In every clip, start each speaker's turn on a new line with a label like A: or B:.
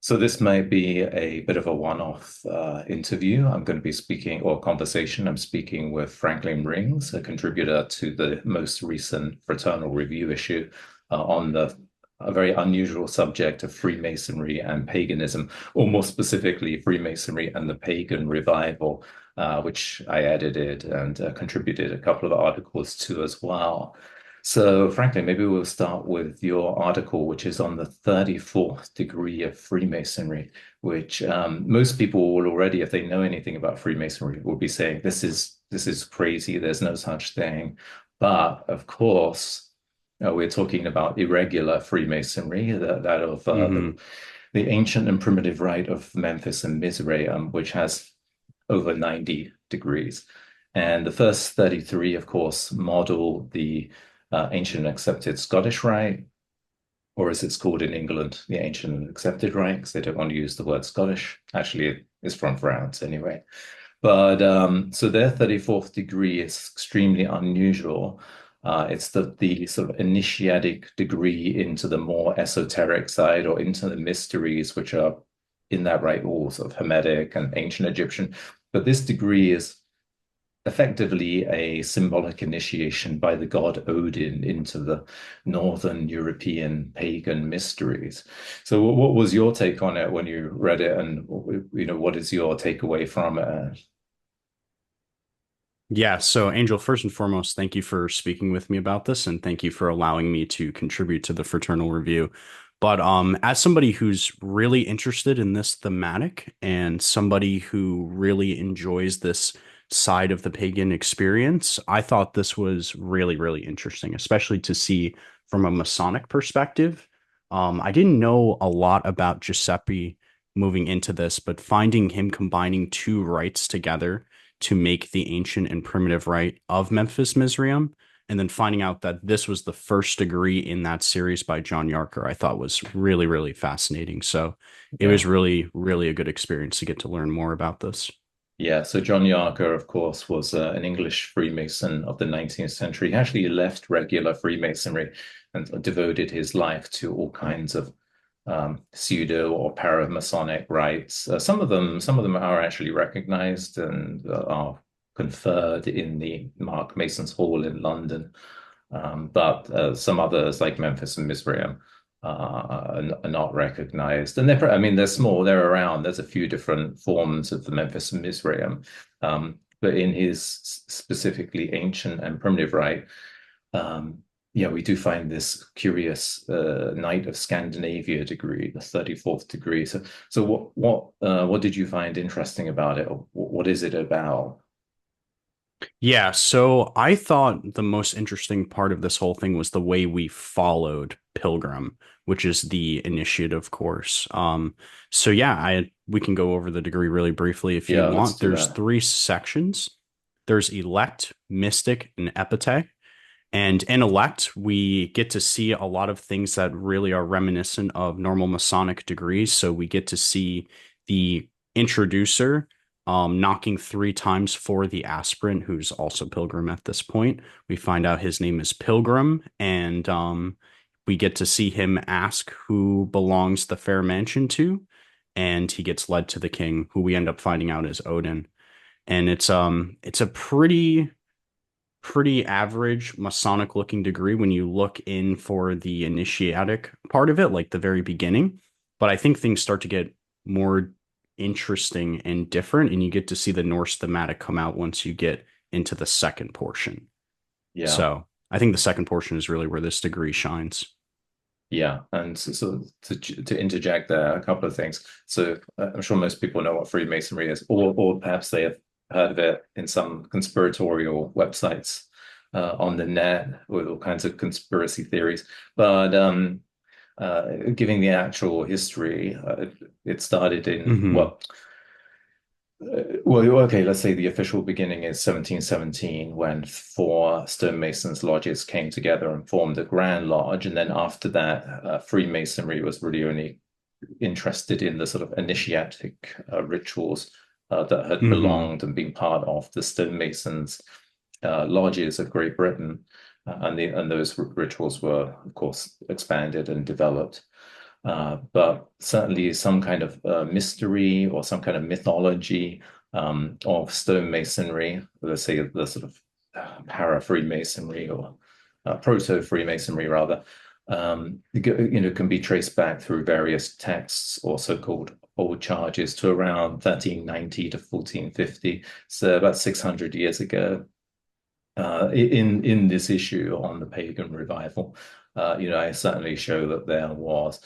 A: So this may be a bit of a one-off interview. I'm going to be speaking or conversation. I'm speaking with Franklin Rings, a contributor to the most recent Fraternal review issue on a very unusual subject of Freemasonry and paganism, or more specifically, Freemasonry and the Pagan revival, which I edited and contributed a couple of articles to as well. So, frankly, maybe we'll start with your article, which is on the 34th degree of Freemasonry, which most people will already, if they know anything about Freemasonry, will be saying this is crazy. There's no such thing. But of course, we're talking about irregular Freemasonry, that of
B: Hmm.
A: the ancient and primitive rite of Memphis and Mizraim, which has over 90 degrees. And the first 33, of course, model the ancient and accepted Scottish rite, or as it's called in England, the ancient and accepted rite, because they don't want to use the word Scottish. Actually, it's from France anyway. But so their 34th degree is extremely unusual. It's the sort of initiatic degree into the more esoteric side or into the mysteries, which are in that right, all sort of Hermetic and ancient Egyptian. But this degree is effectively a symbolic initiation by the god Odin into the Northern European pagan mysteries. So, what was your take on it when you read it, and what is your takeaway from it?
B: Yeah, so Angel, first and foremost, thank you for speaking with me about this and thank you for allowing me to contribute to the Fraternal Review. But as somebody who's really interested in this thematic and somebody who really enjoys this side of the pagan experience, I thought this was really, really interesting, especially to see from a Masonic perspective. I didn't know a lot about Giuseppe moving into this, but finding him combining two rites together to make the ancient and primitive rite of Memphis Mizraim, and then finding out that this was the first degree in that series by John Yarker, I thought was really, really fascinating. So it
A: Yeah.
B: was really, really a good experience to get to learn more about this.
A: Yeah, so John Yarker, of course, was an English Freemason of the 19th century. He actually left regular Freemasonry and devoted his life to all kinds of pseudo or paramasonic rites. Some of them are actually recognized and are conferred in the Mark Mason's Hall in London. But some others, like Memphis and Mizraim, are not recognized. And I mean, they're small, they're around. There's a few different forms of the Memphis and Mizraim. But in his specifically ancient and primitive rite, yeah, we do find this curious Knight of Scandinavia degree, the 34th degree. So what did you find interesting about it? Or what is it about?
B: Yeah, so I thought the most interesting part of this whole thing was the way we followed Pilgrim, which is the initiative course. So yeah, I we can go over the degree really briefly if you
A: Yeah, let's
B: want.
A: do
B: There's
A: that.
B: three sections. There's elect, mystic, and epithet. And in elect, we get to see a lot of things that really are reminiscent of normal Masonic degrees. So we get to see the introducer knocking three times for the aspirant, who's also Pilgrim at this point. We find out his name is Pilgrim, and we get to see him ask who belongs the fair mansion to, and he gets led to the king, who we end up finding out is Odin. And it's a pretty average Masonic looking degree when you look in for the initiatic part of it, like the very beginning. But I think things start to get more interesting and different, and you get to see the Norse thematic come out once you get into the second portion.
A: Yeah.
B: So I think the second portion is really where this degree shines.
A: Yeah, and so to interject there, a couple of things. So I'm sure most people know what Freemasonry is, or perhaps they have heard of it in some conspiratorial websites on the net with all kinds of conspiracy theories. But giving the actual history, it started in
B: Hmm.
A: well, okay, let's say the official beginning is 1717 when four stonemasons lodges came together and formed a Grand Lodge. And then after that, Freemasonry was really only interested in the sort of initiatic rituals that had
B: Hmm.
A: belonged and been part of the stonemasons lodges of Great Britain. And those rituals were, of course, expanded and developed. but certainly some kind of mystery or some kind of mythology of stonemasonry, let's say the sort of para-Freemasonry or proto-Freemasonry rather, can be traced back through various texts or so-called old charges to around 1390 to 1450, so about 600 years ago. In this issue on the pagan revival, I certainly show that there was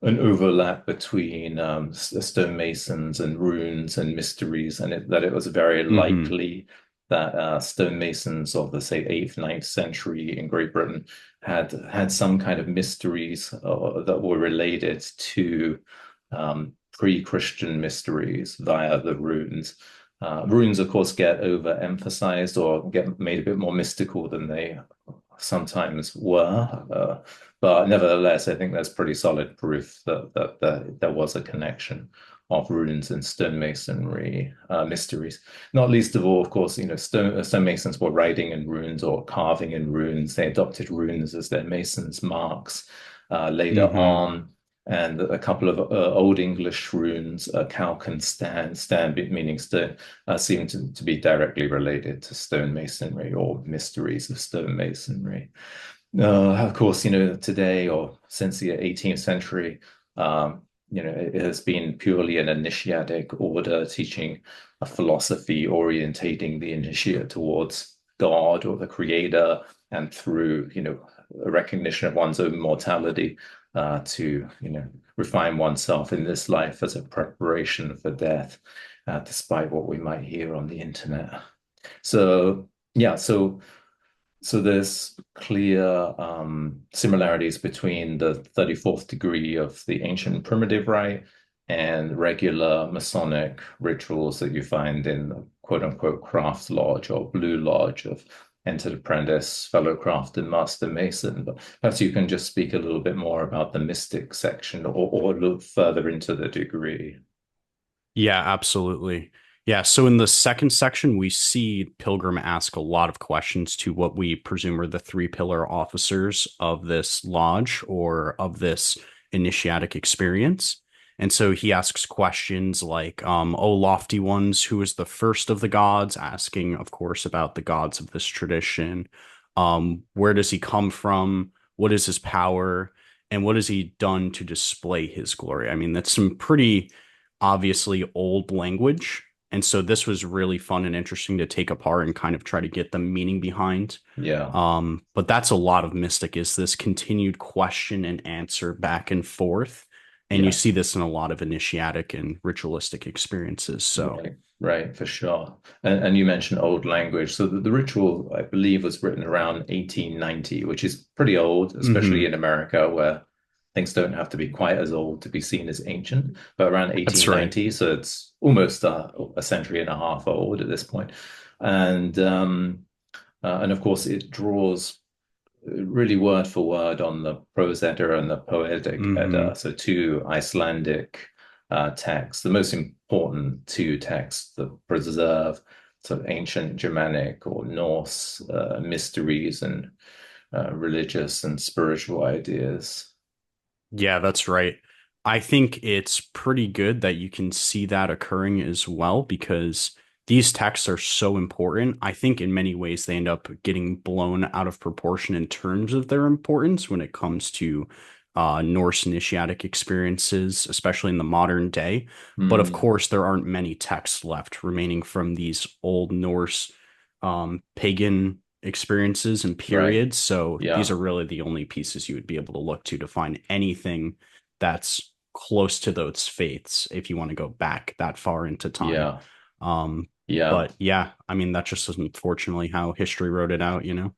A: an overlap between stonemasons and runes and mysteries, and that it was very
B: Hmm.
A: likely that stonemasons of the say 8th, 9th century in Great Britain had some kind of mysteries that were related to pre-Christian mysteries via the runes. Runes, of course, get overemphasized or get made a bit more mystical than they sometimes were. But nevertheless, I think there's pretty solid proof that there was a connection of runes and stonemasonry mysteries. Not least of all, of course, stonemasons were writing in runes or carving in runes. They adopted runes as their masons' marks later
B: Hmm.
A: on. And a couple of Old English runes, calc and stand meaning stone, seem to be directly related to stonemasonry or mysteries of stonemasonry. Of course, today or since the 18th century, it has been purely an initiatic order teaching a philosophy orientating the initiate towards God or the creator, and through, a recognition of one's own mortality, to, refine oneself in this life as a preparation for death, despite what we might hear on the internet. So, yeah, so there's clear similarities between the 34th degree of the ancient primitive rite and regular Masonic rituals that you find in the quote unquote craft lodge or blue lodge of entered apprentice, fellow craft, and master mason. But perhaps you can just speak a little bit more about the mystic section or look further into the degree.
B: Yeah, absolutely. Yeah, so in the second section, we see Pilgrim ask a lot of questions to what we presume are the three pillar officers of this lodge or of this initiatic experience. And so he asks questions like, oh, lofty ones, who is the first of the gods? Asking, of course, about the gods of this tradition. Where does he come from? What is his power? And what has he done to display his glory? I mean, that's some pretty obviously old language. And so this was really fun and interesting to take apart and kind of try to get the meaning behind.
A: Yeah.
B: But that's a lot of Mystic is this continued question and answer back and forth. And you
A: Yeah.
B: see this in a lot of initiatic and ritualistic experiences. So,
A: Right, right, for sure. And you mentioned old language. So the ritual, I believe, was written around 1890, which is pretty old, especially in
B: mhm,
A: America, where things don't have to be quite as old to be seen as ancient, but around
B: that's right.
A: 1890, so it's almost a century and a half old at this point. And and of course, it draws really word for word on the prose Edda and the poetic Edda,
B: Hmm.
A: so two Icelandic texts, the most important two texts that preserve sort of ancient Germanic or Norse mysteries and religious and spiritual ideas.
B: Yeah, that's right. I think it's pretty good that you can see that occurring as well because these texts are so important. I think in many ways they end up getting blown out of proportion in terms of their importance when it comes to Norse initiatic experiences, especially in the modern day. But of
A: Mm,
B: course, there aren't many texts left remaining from these old Norse pagan experiences and
A: right.
B: periods. So these
A: Yeah.
B: are really the only pieces you would be able to look to find anything that's close to those faiths if you want to go back that far into time.
A: Yeah.
B: Um,
A: Yeah.
B: but yeah, I mean, that's just unfortunately how history wrote it out, you know?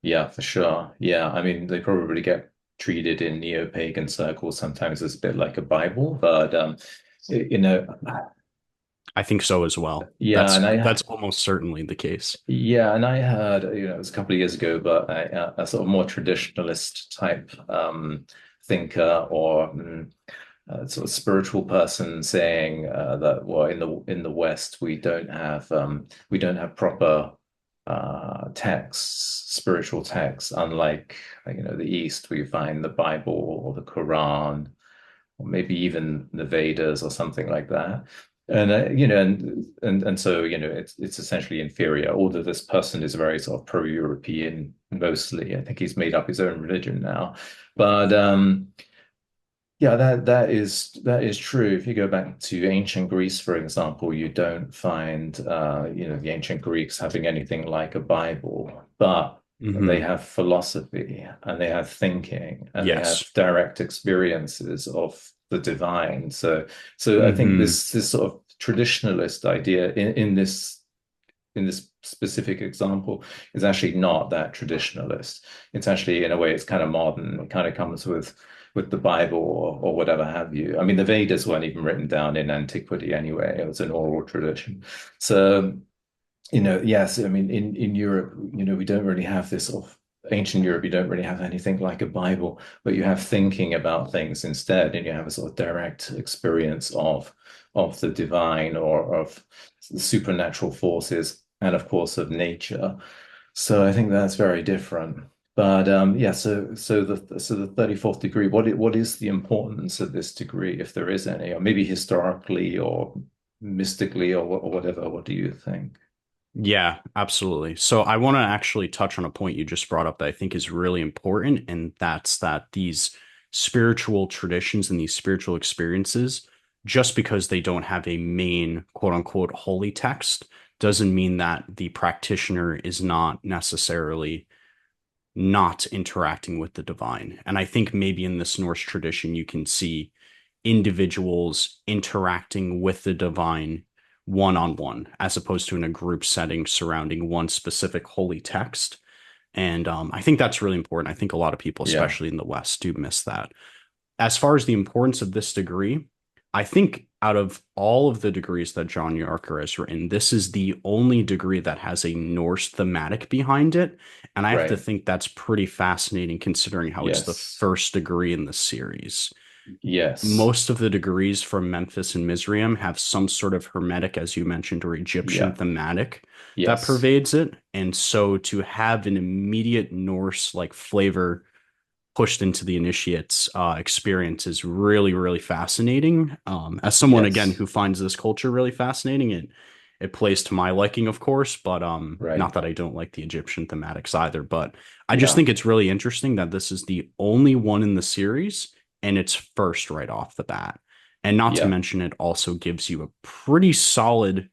A: Yeah, for sure. Yeah. I mean, they probably get treated in neo-pagan circles sometimes as a bit like a Bible, but you know,
B: I think so as well.
A: yeah, and
B: That's
A: I
B: almost certainly the case.
A: yeah, and I heard, it was a couple of years ago, but a sort of more traditionalist type thinker or sort of spiritual person saying that, well, in the West we don't have proper texts, spiritual texts, unlike the East, where you find the Bible or the Quran, or maybe even the Vedas or something like that. And and so it's essentially inferior. Although this person is very sort of pro-European mostly, I think he's made up his own religion now. But yeah, that is true. If you go back to ancient Greece, for example, you don't find the ancient Greeks having anything like a Bible, but they
B: Hmm.
A: have philosophy and they have thinking and they have
B: Yes.
A: direct experiences of the divine. So I think
B: Hmm.
A: this sort of traditionalist idea in this specific example is actually not that traditionalist. It's actually, in a way, it's kind of modern. It kind of comes with the Bible or whatever have you. I mean, the Vedas weren't even written down in antiquity anyway. It was an oral tradition. So, yes, I mean, in Europe, we don't really have this sort of ancient Europe, you don't really have anything like a Bible, but you have thinking about things instead, and you have a sort of direct experience of the divine or of the supernatural forces, and of course of nature. So I think that's very different. But yeah, so the 34th degree, what is the importance of this degree, if there is any, or maybe historically or mystically or whatever? What do you think?
B: Yeah, absolutely. So I want to actually touch on a point you just brought up that I think is really important, and that's that these spiritual traditions and these spiritual experiences, just because they don't have a main quote unquote holy text, doesn't mean that the practitioner is not necessarily not interacting with the divine. And I think maybe in this Norse tradition, you can see individuals interacting with the divine one on one, as opposed to in a group setting surrounding one specific holy text. And I think that's really important. I think a lot of people,
A: Yeah,
B: especially in the West, do miss that. As far as the importance of this degree, I think out of all of the degrees that John Yarker has written, this is the only degree that has a Norse thematic behind it. And I have to
A: right.
B: think that's pretty fascinating considering how it's the
A: Yes.
B: first degree in the series.
A: Yes.
B: Most of the degrees from Memphis and Mizraim have some sort of Hermetic, as you mentioned, or Egyptian
A: Yeah.
B: thematic that
A: Yes.
B: pervades it. And so to have an immediate Norse like flavor pushed into the initiate's experience is really, really fascinating. As someone again
A: Yes.
B: who finds this culture really fascinating, it plays to my liking, of course, but not
A: Right.
B: that I don't like the Egyptian thematics either. But I just
A: Yeah.
B: think it's really interesting that this is the only one in the series, and it's first right off the bat. And not to
A: Yeah.
B: mention, it also gives you a pretty solid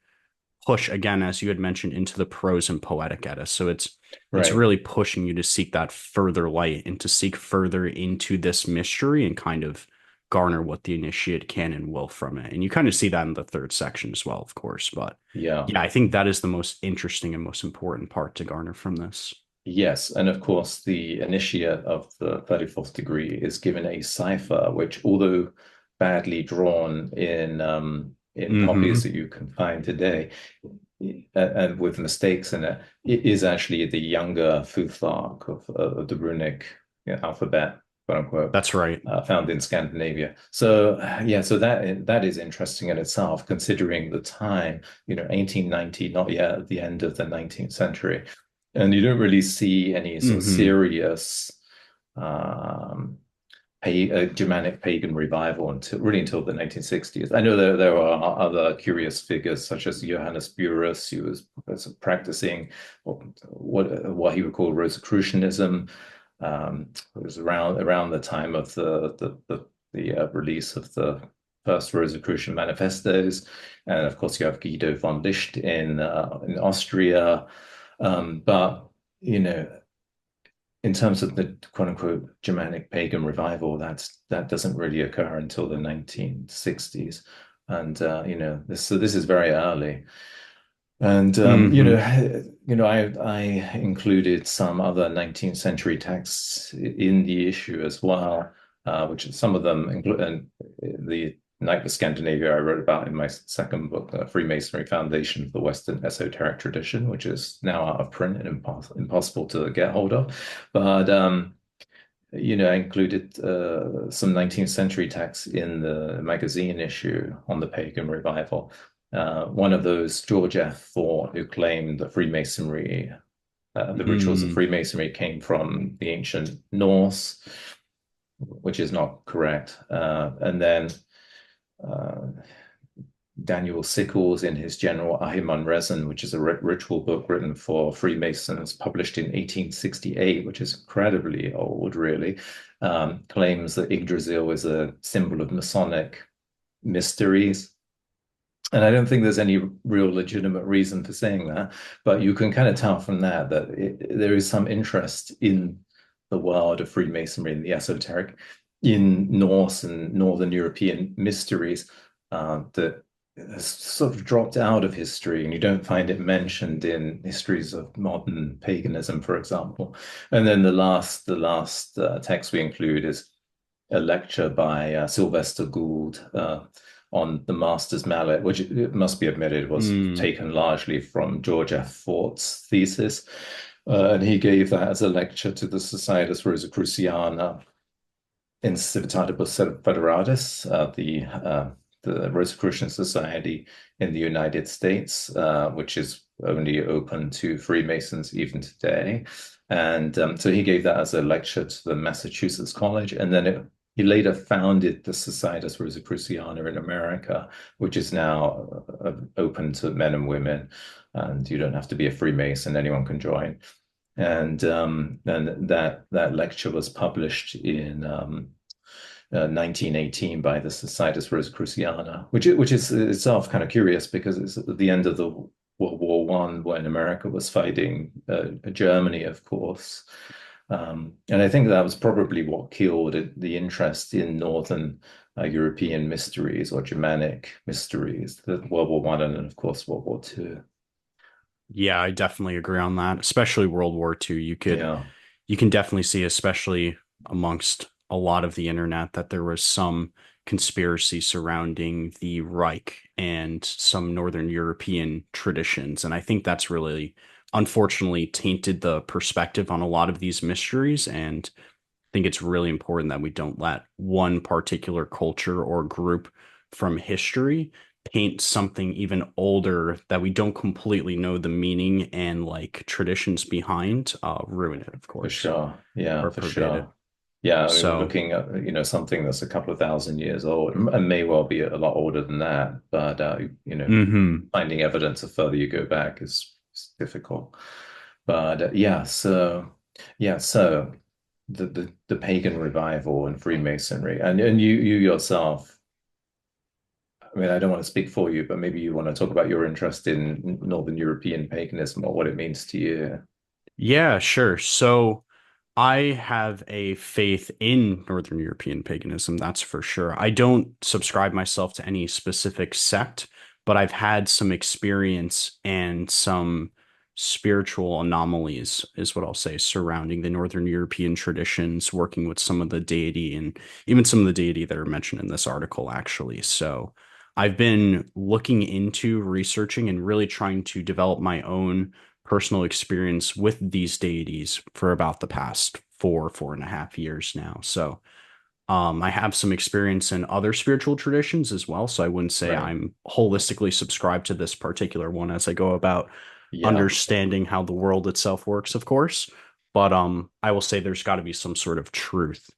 B: push again, as you had mentioned, into the prose and poetic edda. So it's
A: Right.
B: really pushing you to seek that further light and to seek further into this mystery and kind of garner what the initiate can and will from it. And you kind of see that in the third section as well, of course. But
A: Yeah.
B: yeah, I think that is the most interesting and most important part to garner from this.
A: Yes. And of course, the initiate of the 34th degree is given a cipher, which, although badly drawn in copies
B: Hmm.
A: that you can find today, and with mistakes in it, it is actually the younger Futhark of the runic alphabet, quote unquote,
B: That's right.
A: found in Scandinavia. So yeah, so that is interesting in itself, considering the time, 1890, not yet at the end of the 19th century, and you don't really see any sort of
B: Hmm.
A: serious um, Germanic pagan revival until the 1960s. I know there are other curious figures such as Johannes Burrus, who was practicing what he would call Rosicrucianism. It was around the time of the release of the first Rosicrucian manifestos, and of course you have Guido von Licht in Austria. But you know, in terms of the quote unquote Germanic pagan revival, that doesn't really occur until the 1960s. And this is very early. And
B: Hmm.
A: I included some other 19th century texts in the issue as well, which some of them include the Night of Scandinavia I wrote about in my second book, Freemasonry Foundation for the Western Esoteric Tradition, which is now out of print and impossible to get hold of. But I included some 19th century texts in the magazine issue on the pagan revival. One of those George F. Ford who claimed that Freemasonry, the rituals of
B: Mm.
A: Freemasonry came from the ancient Norse, which is not correct. And then uh, Daniel Sickles in his General Ahriman Rezon, which is a ritual book written for Freemasons, published in 1868, which is incredibly old, really, claims that Yggdrasil is a symbol of Masonic mysteries. And I don't think there's any real legitimate reason for saying that, but you can kind of tell from that that there is some interest in the world of Freemasonry and the esoteric in Norse and Northern European mysteries that has sort of dropped out of history, and you don't find it mentioned in histories of modern paganism, for example. And then the last text we include is a lecture by Sylvester Gould on the Master's Mallet, which it must be admitted was
B: Mm.
A: taken largely from George F. Fort's thesis. And he gave that as a lecture to the Societas Rosicruciana in Civitatibus Federatis, the Rosicrucian Society in the United States, which is only open to Freemasons even today. And so he gave that as a lecture to the Massachusetts College. And then he later founded the Societas Rosicruciana in America, which is now open to men and women. And you don't have to be a Freemason, anyone can join. And that lecture was published in 1918 by the Societas Rosicruciana, which is itself kind of curious because it's at the end of the World War One when America was fighting Germany, of course. And I think that was probably what killed the interest in Northern European mysteries or Germanic mysteries, the World War One and then, of course, World War Two.
B: Yeah, I definitely agree on that. Especially World War II.
A: Yeah,
B: You can definitely see, especially amongst a lot of the internet, that there was some conspiracy surrounding the Reich and some Northern European traditions. And I think that's really unfortunately tainted the perspective on a lot of these mysteries. And I think it's really important that we don't let one particular culture or group from history paint something even older that we don't completely know the meaning and like traditions behind, ruin it, of
A: for
B: course,
A: sure. Yeah,
B: or
A: for
B: pervade it.
A: sure. Yeah, I mean, we're
B: So,
A: looking at, something that's a couple of thousand years old and may well be a lot older than that, but
B: hmm.
A: finding evidence the further you go back is difficult. But so the pagan revival and Freemasonry, and you yourself, I mean, I don't want to speak for you, but maybe you want to talk about your interest in Northern European paganism or what it means to you.
B: Yeah, sure. So I have a faith in Northern European paganism, that's for sure. I don't subscribe myself to any specific sect, but I've had some experience and some spiritual anomalies, is what I'll say, surrounding the Northern European traditions, working with some of the deity and even some of the deity that are mentioned in this article, actually. So I've been looking into researching and really trying to develop my own personal experience with these deities for about the past 4.5 years now. So I have some experience in other spiritual traditions as well. So I wouldn't say
A: Right.
B: I'm holistically subscribed to this particular one as I go about
A: Yeah.
B: understanding how the world itself works, of course. But I will say there's got to be some sort of truth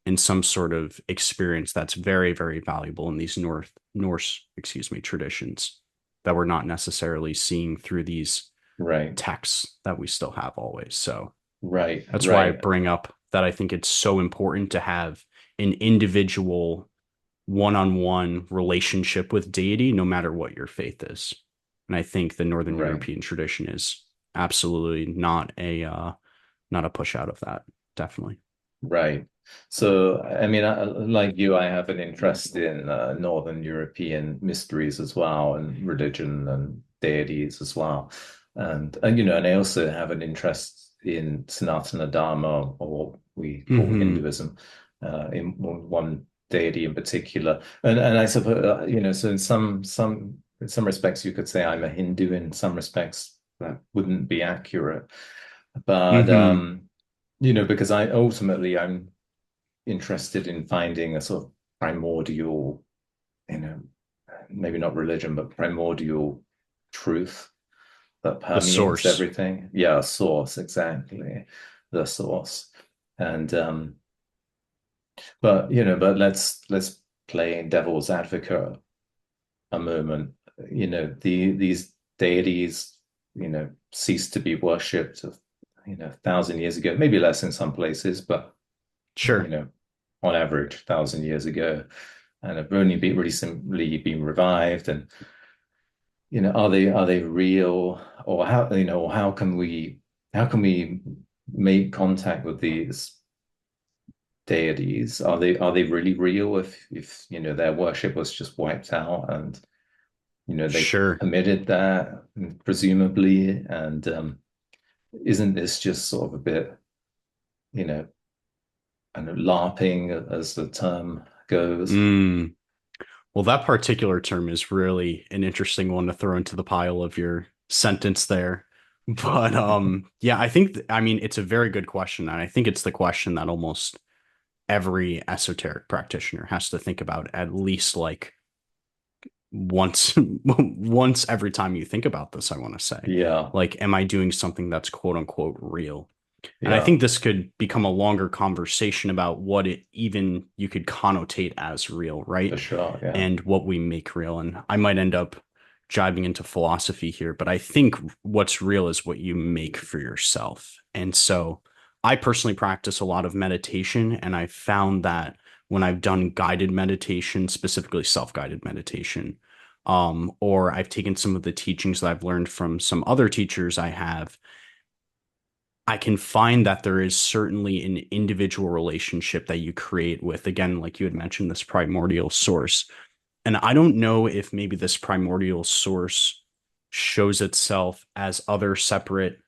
B: and some sort of experience that's very, very valuable in these Norse, excuse me, traditions that we're not necessarily seeing through these
A: Right.
B: texts that we still have always. So
A: Right.
B: that's why I
A: Right.
B: bring up that I think it's so important to have an individual one-on-one relationship with deity, no matter what your faith is. And I think the Northern
A: Right.
B: European tradition is absolutely not a push out of that. Definitely.
A: Right. So, I mean, like you, I have an interest in Northern European mysteries as well, and religion and deities as well. And I also have an interest in Sanatana Dharma, or what we call
B: Hmm.
A: Hinduism, in one deity in particular. And I suppose, so in some respects, you could say I'm a Hindu. In some respects, that wouldn't be accurate. But
B: Hmm.
A: because I'm interested in finding a sort of primordial, you know, maybe not religion, but primordial truth that
B: The
A: permeates
B: source.
A: everything. Yeah, source, exactly. The source. And but but let's play devil's advocate a moment. These deities, ceased to be worshipped, 1,000 years ago, maybe less in some places, but you
B: Sure.
A: know, on average, 1,000 years ago, and have only been recently been revived. And are they real, or how can we make contact with these deities? Are they really real if their worship was just wiped out, and they
B: Sure.
A: permitted that, presumably? And isn't this just sort of a bit, you know, kind of LARPing, as the term goes?
B: Mm. Well, that particular term is really an interesting one to throw into the pile of your sentence there. But yeah, I mean it's a very good question, and I think it's the question that almost every esoteric practitioner has to think about at least like once once every time you think about this, I want to say.
A: Yeah,
B: Like, am I doing something that's quote unquote real? And I
A: yeah,
B: think this could become a longer conversation about what it even you could connotate as real,
A: for
B: right?
A: sure. Yeah,
B: And what we make real. And I might end up jiving into philosophy here, but I think what's real is what you make for yourself. And so I personally practice a lot of meditation, and I found that when I've done guided meditation, specifically self-guided meditation, or I've taken some of the teachings that I've learned from some other teachers I can find that there is certainly an individual relationship that you create with, again, like you had mentioned, this primordial source. And I don't know if maybe this primordial source shows itself as other separate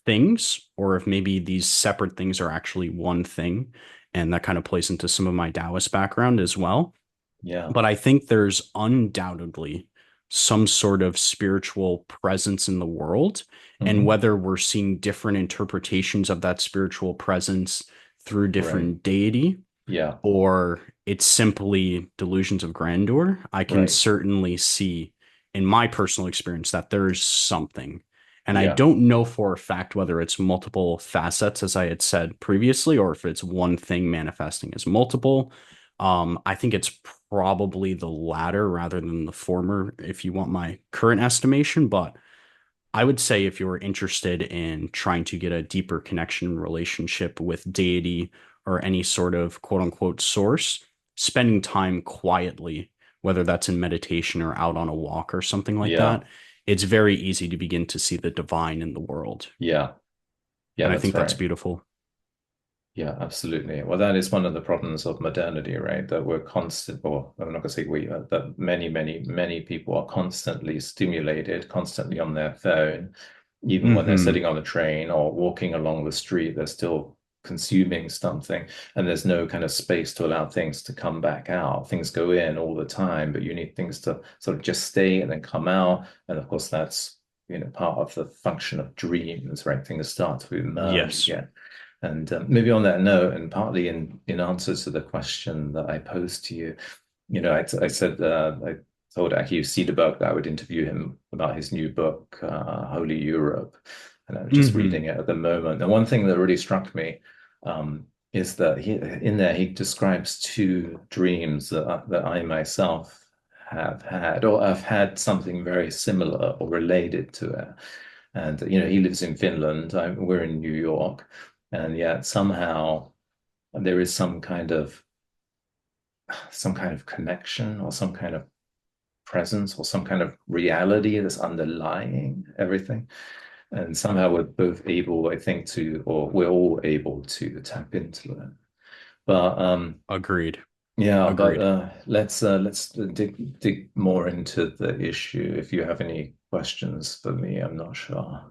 B: things, or if maybe these separate things are actually one thing. And that kind of plays into some of my Taoist background as well.
A: yeah.
B: But I think there's undoubtedly some sort of spiritual presence in the world. And
A: Hmm.
B: whether we're seeing different interpretations of that spiritual presence through
A: Right.
B: different deity,
A: Yeah.
B: or it's simply delusions of grandeur, I can
A: Right.
B: certainly see in my personal experience that there's something. And I
A: Yeah.
B: don't know for a fact whether it's multiple facets, as I had said previously, or if it's one thing manifesting as multiple. I think it's probably the latter rather than the former, if you want my current estimation. But I would say if you're interested in trying to get a deeper connection relationship with deity or any sort of quote unquote source, spending time quietly, whether that's in meditation or out on a walk or something like
A: Yeah.
B: that, it's very easy to begin to see the divine in the world.
A: Yeah. Yeah.
B: And I
A: That's
B: think that's
A: right.
B: beautiful.
A: Yeah, absolutely. Well, that is one of the problems of modernity, right? That we're constant, or I'm not going to say we, that many, many, many people are constantly stimulated, constantly on their phone. Even when they're
B: Hmm.
A: sitting on the train or walking along the street, they're still consuming something. And there's no kind of space to allow things to come back out. Things go in all the time, but you need things to sort of just stay and then come out. And of course, that's, part of the function of dreams, right? Things start to emerge
B: Yes.
A: again. And maybe on that note, and partly in answer to the question that I posed to you, I said, I told Aki Cederberg that I would interview him about his new book, Holy Europe, and I'm just
B: Hmm.
A: reading it at the moment. And one thing that really struck me is that in there he describes two dreams that I myself have had, or have had something very similar or related to it. And he lives in Finland. We're in New York, and yet somehow there is some kind of connection, or some kind of presence, or some kind of reality that's underlying everything. And somehow we're both able, I think, or we're all able to tap into it. But
B: Agreed.
A: yeah, but
B: Agreed.
A: let's dig more into the issue. If you have any questions for me, I'm not sure.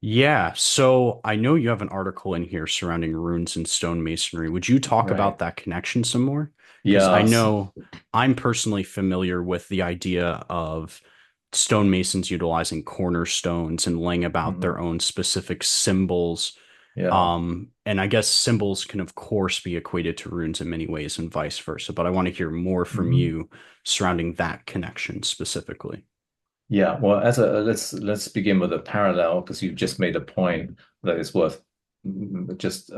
B: Yeah, so I know you have an article in here surrounding runes and stonemasonry. Would you talk
A: Right.
B: about that connection some more? Because I
A: Yes.
B: know I'm personally familiar with the idea of stonemasons utilizing cornerstones and laying about their
A: Mhm.
B: own specific symbols
A: Yeah.
B: And I guess symbols can, of course, be equated to runes in many ways and vice versa. But I want to hear more from
A: Mhm.
B: you surrounding that connection specifically.
A: Yeah, well, let's begin with a parallel because you've just made a point that is worth just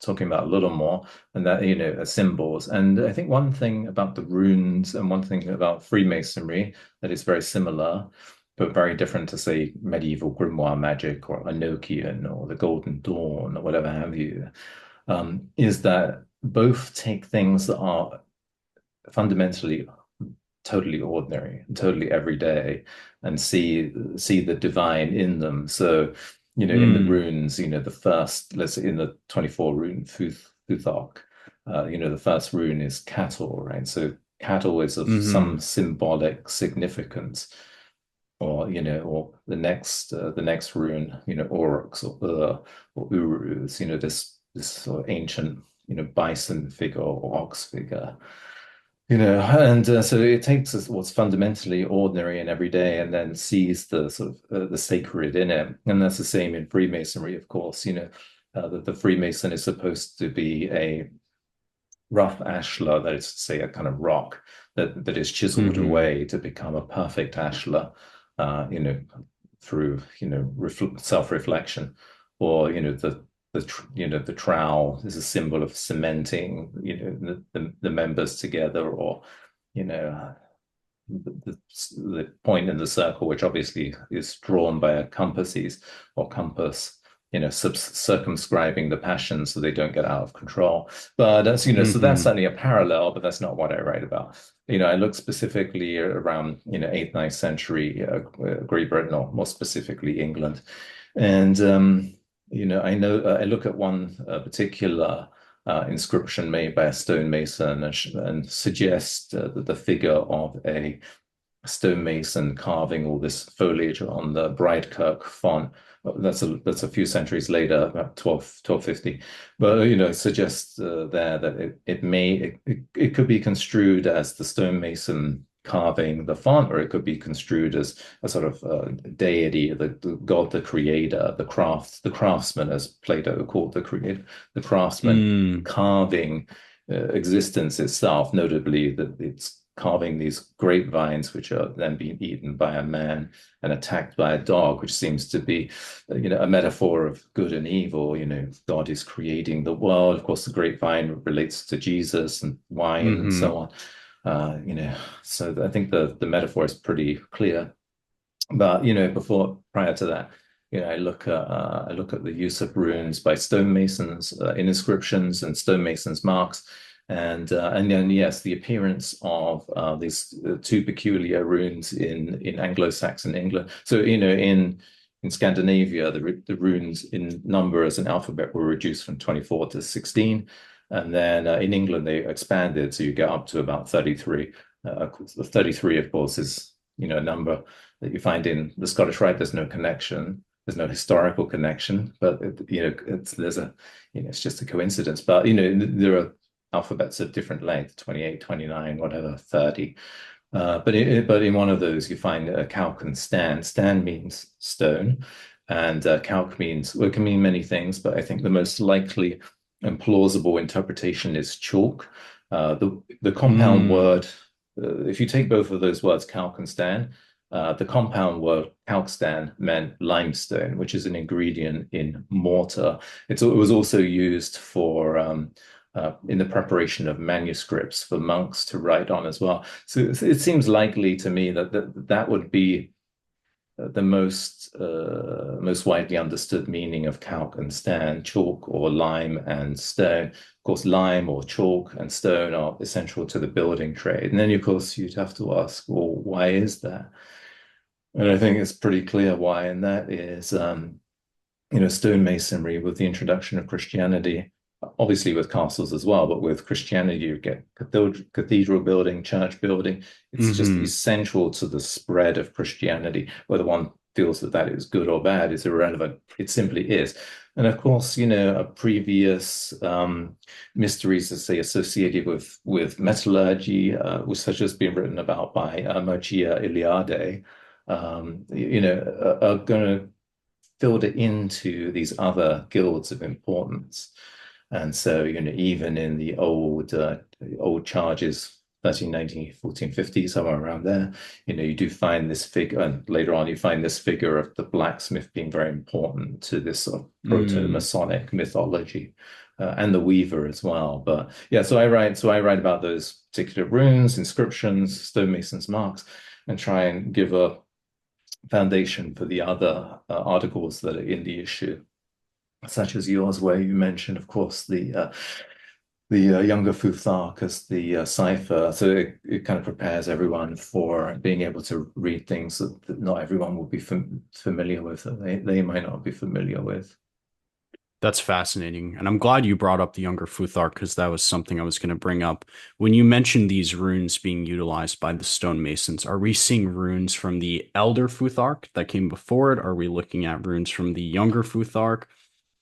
A: talking about a little more, and that are symbols. And I think one thing about the runes and one thing about Freemasonry that is very similar, but very different to say medieval grimoire magic or Enochian or the Golden Dawn or whatever have you, is that both take things that are fundamentally totally ordinary, totally everyday, and see the divine in them. So, in the
B: Mm,
A: runes, the first, let's say in the 24 rune Futhok, the first rune is cattle, right? So cattle is of some
B: hmm
A: symbolic significance. Or or the next rune, aurochs or urus, this sort of ancient, bison figure or ox figure. And so it takes us what's fundamentally ordinary and everyday and then sees the sort of the sacred in it. And that's the same in Freemasonry, of course, that the Freemason is supposed to be a rough ashlar, that is to say, a kind of rock that is chiseled
B: hmm
A: away to become a perfect ashlar, uh, you know, through self-reflection, or the trowel is a symbol of cementing the members together, or you know the point in the circle, which obviously is drawn by a compass, circumscribing the passions so they don't get out of control. But so that's
B: hmm
A: only a parallel, but that's not what I write about. I look specifically around, 8th, 9th century Great Britain, or more specifically England. And, I look at one particular inscription made by a stonemason and suggest that the figure of a stonemason carving all this foliage on the Bridekirk font. That's a few centuries later, about 1250. But suggests there that it could be construed as the stonemason carving the font, or it could be construed as a sort of deity, the god, the creator, the craftsman, as Plato called the creator, the craftsman
B: mm,
A: carving existence itself, notably that it's carving these grapevines, which are then being eaten by a man and attacked by a dog, which seems to be, a metaphor of good and evil. God is creating the world. Of course, the grapevine relates to Jesus and wine and
B: hmm
A: so on. So I think the metaphor is pretty clear. But prior to that, I look at the use of runes by stonemasons in inscriptions and stonemasons marks, and then yes, the appearance of these two peculiar runes in Anglo-Saxon England. So in Scandinavia, the runes in numbers and alphabet were reduced from 24 to 16, and then in England they expanded, so you get up to about 33. 33, of course, is a number that you find in the Scottish Rite. There's no connection. There's no historical connection, but it's just a coincidence. But there are alphabets of different length, 28, 29, whatever, 30. But in one of those, you find a calc and stand. Stand means stone, and calc means, well, it can mean many things, but I think the most likely and plausible interpretation is chalk. The compound
B: mm,
A: word, if you take both of those words, calc and stand, the compound word calcstan meant limestone, which is an ingredient in mortar. It was also used for in the preparation of manuscripts for monks to write on as well. So it seems likely to me that would be the most widely understood meaning of calc and stand, chalk or lime and stone. Of course, lime or chalk and stone are essential to the building trade. And then, of course, you'd have to ask, well, why is that? And I think it's pretty clear why, and that is, stonemasonry with the introduction of Christianity, obviously with castles as well, but with Christianity, you get cathedral building, church building. It's just
B: hmm
A: essential to the spread of Christianity. Whether one feels that is good or bad is irrelevant. It simply is. And of course, a previous mysteries, let's say, associated with metallurgy, such as being written about by Mircea Eliade, are going to filter into these other guilds of importance. And so, even in the old charges, 1390, 1450, somewhere around there, you do find this figure, and later on you find this figure of the blacksmith being very important to this sort of
B: Mm.
A: proto-Masonic mythology, and the weaver as well. But yeah, so I write about those particular runes, inscriptions, stonemasons' marks, and try and give a foundation for the other articles that are in the issue, such as yours, where you mentioned, of course, the younger Futhark as the cipher. So it kind of prepares everyone for being able to read things that not everyone will be familiar with, that they might not be familiar with.
B: That's fascinating. And I'm glad you brought up the younger Futhark because that was something I was going to bring up. When you mentioned these runes being utilized by the stonemasons, are we seeing runes from the elder Futhark that came before it? Are we looking at runes from the younger Futhark?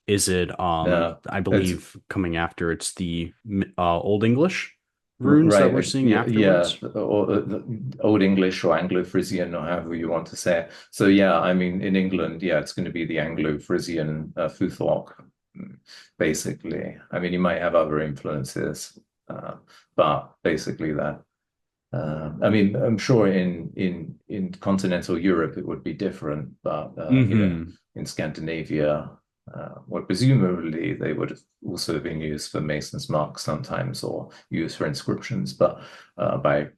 B: Is it,
A: No,
B: I
A: it's
B: believe coming after it's the Old English runes that
A: right.
B: we're seeing
A: Yeah, yeah,
B: afterwards?
A: or Old English or Anglo-Frisian, or however you want to say it. So yeah, I mean, in England, yeah, it's going to be the Anglo-Frisian Futhark, basically. I mean, you might have other influences, but basically that. I mean, I'm sure in continental Europe it would be different, but
B: Hmm.
A: in Scandinavia, well, presumably they would have also been used for masons' marks sometimes, or used for inscriptions, but by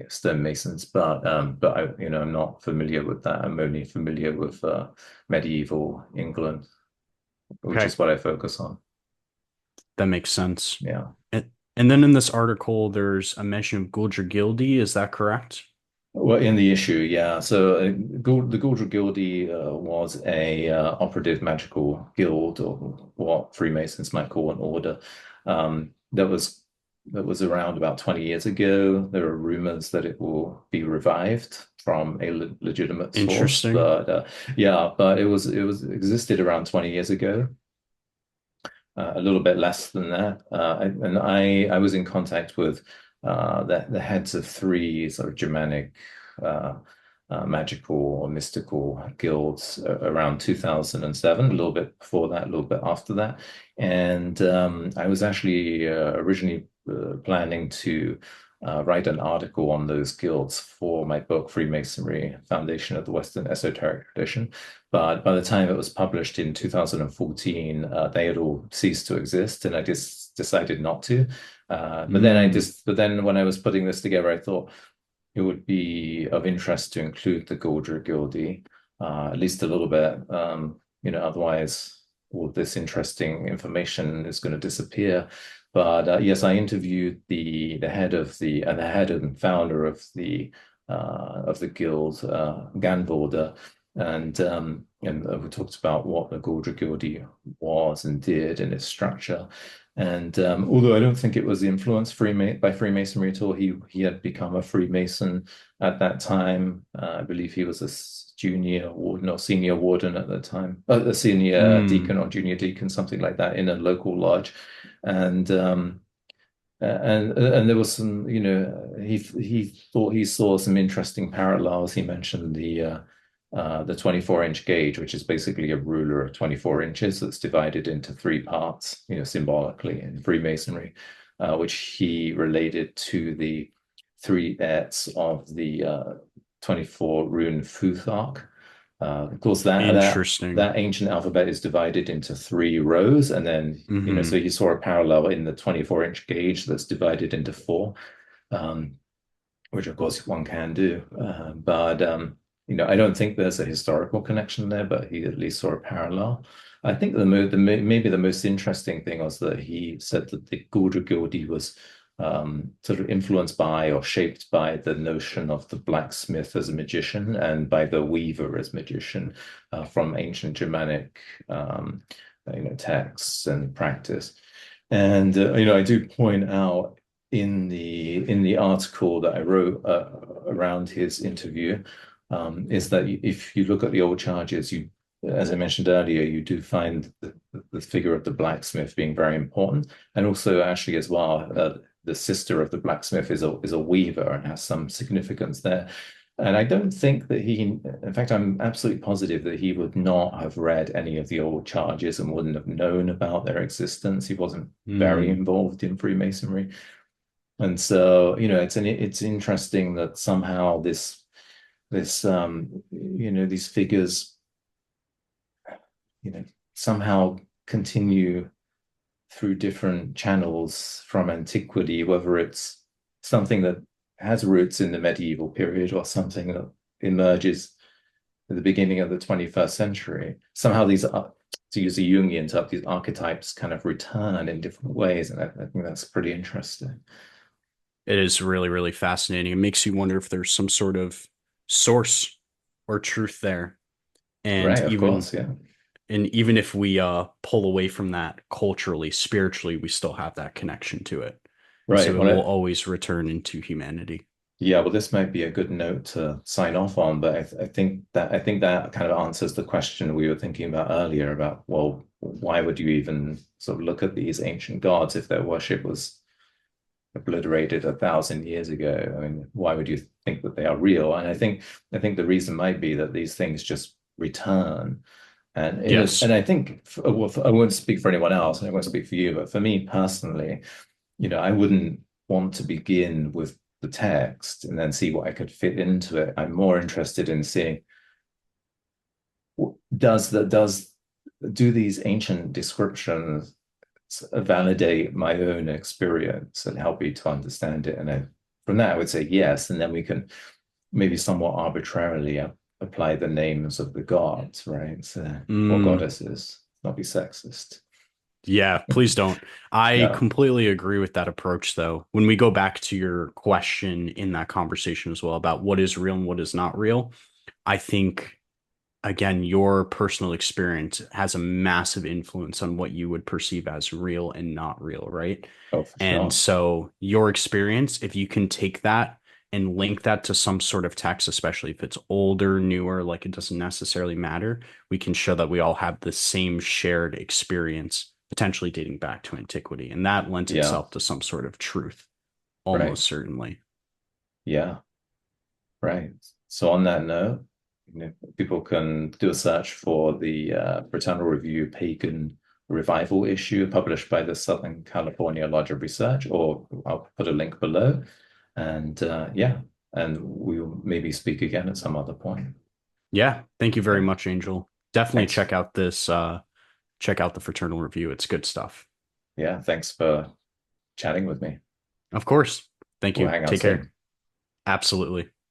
A: stonemasons. But I'm not familiar with that. I'm only familiar with medieval England, which
B: Okay,
A: is what I focus on.
B: that makes sense.
A: Yeah.
B: And then in this article, there's a mention of Guldur Gildy. Is that correct?
A: Well, in the issue, yeah. So the Guldur Gildy was a operative magical guild, or what Freemasons might call an order, that was around about 20 years ago. There are rumors that it will be revived from a legitimate source,
B: Interesting.
A: but yeah, but it was existed around 20 years ago, a little bit less than that. And I was in contact with the heads of three sort of Germanic uh, magical or mystical guilds around 2007, a little bit before that, a little bit after that. And I was actually originally planning to write an article on those guilds for my book, Freemasonry, Foundation of the Western Esoteric Tradition. But by the time it was published in 2014, they had all ceased to exist, and I just decided not to.
B: Mm,
A: But then when I was putting this together, I thought it would be of interest to include the Guldur Gildee, at least a little bit. Otherwise, all this interesting information is going to disappear. But yes, I interviewed the head of the head and founder of the guild, Ganvorder, and we talked about what the Guldur Gildee was and did and its structure. And although I don't think it was influenced by Freemasonry at all, he had become a Freemason at that time. I believe he was a junior warden or senior warden at the time, a senior deacon
B: mm.
A: or junior deacon, something like that, in a local lodge. And and there was some, he thought he saw some interesting parallels. He mentioned the 24-inch gauge, which is basically a ruler of 24 inches that's divided into three parts, symbolically in Freemasonry, which he related to the three ets of the 24 rune Futhark. Of course, that
B: Interesting.
A: ancient alphabet is divided into three rows, and then so
B: Hmm.
A: you saw a parallel in the 24-inch gauge that's divided into four, um, which of course one can do. But I don't think there's a historical connection there, but he at least saw a parallel. I think maybe the most interesting thing was that he said that the Guldur Gildee was sort of influenced by or shaped by the notion of the blacksmith as a magician and by the weaver as magician, from ancient Germanic texts and practice. And I do point out in the article that I wrote around his interview, is that if you look at the old charges, as I mentioned earlier, you do find the figure of the blacksmith being very important, and also actually as well, the sister of the blacksmith is a weaver and has some significance there. And I don't think that in fact, I'm absolutely positive that he would not have read any of the old charges and wouldn't have known about their existence. He wasn't very
B: Hmm.
A: involved in Freemasonry. And so, it's interesting that somehow these figures, you know, somehow continue through different channels from antiquity, whether it's something that has roots in the medieval period or something that emerges at the beginning of the 21st century. Somehow to use a Jungian term, these archetypes kind of return in different ways. And I think that's pretty interesting.
B: It is really, really fascinating. It makes you wonder if there's some sort of source or truth there. And
A: Right, of course, yeah.
B: even if we pull away from that culturally, spiritually, we still have that connection to it. And
A: Right.
B: so it will always return into humanity.
A: Yeah, well, this might be a good note to sign off on, but I think that kind of answers the question we were thinking about earlier about, well, why would you even sort of look at these ancient gods if their worship was obliterated 1,000 years ago? I mean, why would you think that they are real? And I think the reason might be that these things just return. And
B: Yes.
A: I think, well, I won't speak for anyone else, and I won't speak for you, but for me personally, I wouldn't want to begin with the text and then see what I could fit into it. I'm more interested in seeing does do these ancient descriptions validate my own experience and help me to understand it. And from that, I would say yes, and then we can maybe somewhat arbitrarily apply the names of the gods, right? So, or
B: Mm,
A: goddesses, not be sexist.
B: yeah, please don't. I
A: No,
B: completely agree with that approach, though. When we go back to your question in that conversation as well about what is real and what is not real, I think again, your personal experience has a massive influence on what you would perceive as real and not real, right?
A: oh, for
B: And
A: sure.
B: so your experience, if you can take that and link that to some sort of text, especially if it's older, newer, like it doesn't necessarily matter, we can show that we all have the same shared experience, potentially dating back to antiquity. And that lends
A: Yeah,
B: itself to some sort of truth,
A: right.
B: almost certainly.
A: Yeah, right. So on that note, people can do a search for the Fraternal Review Pagan Revival issue published by the Southern California Lodge of Research, or I'll put a link below. And yeah, and we'll maybe speak again at some other point.
B: Yeah. Thank you very
A: Yeah,
B: much, Angel. Definitely
A: thanks.
B: check out the Fraternal Review. It's good stuff.
A: Yeah, thanks for chatting with me.
B: Of course. Thank
A: We'll
B: you.
A: hang out
B: Take care.
A: soon.
B: Absolutely.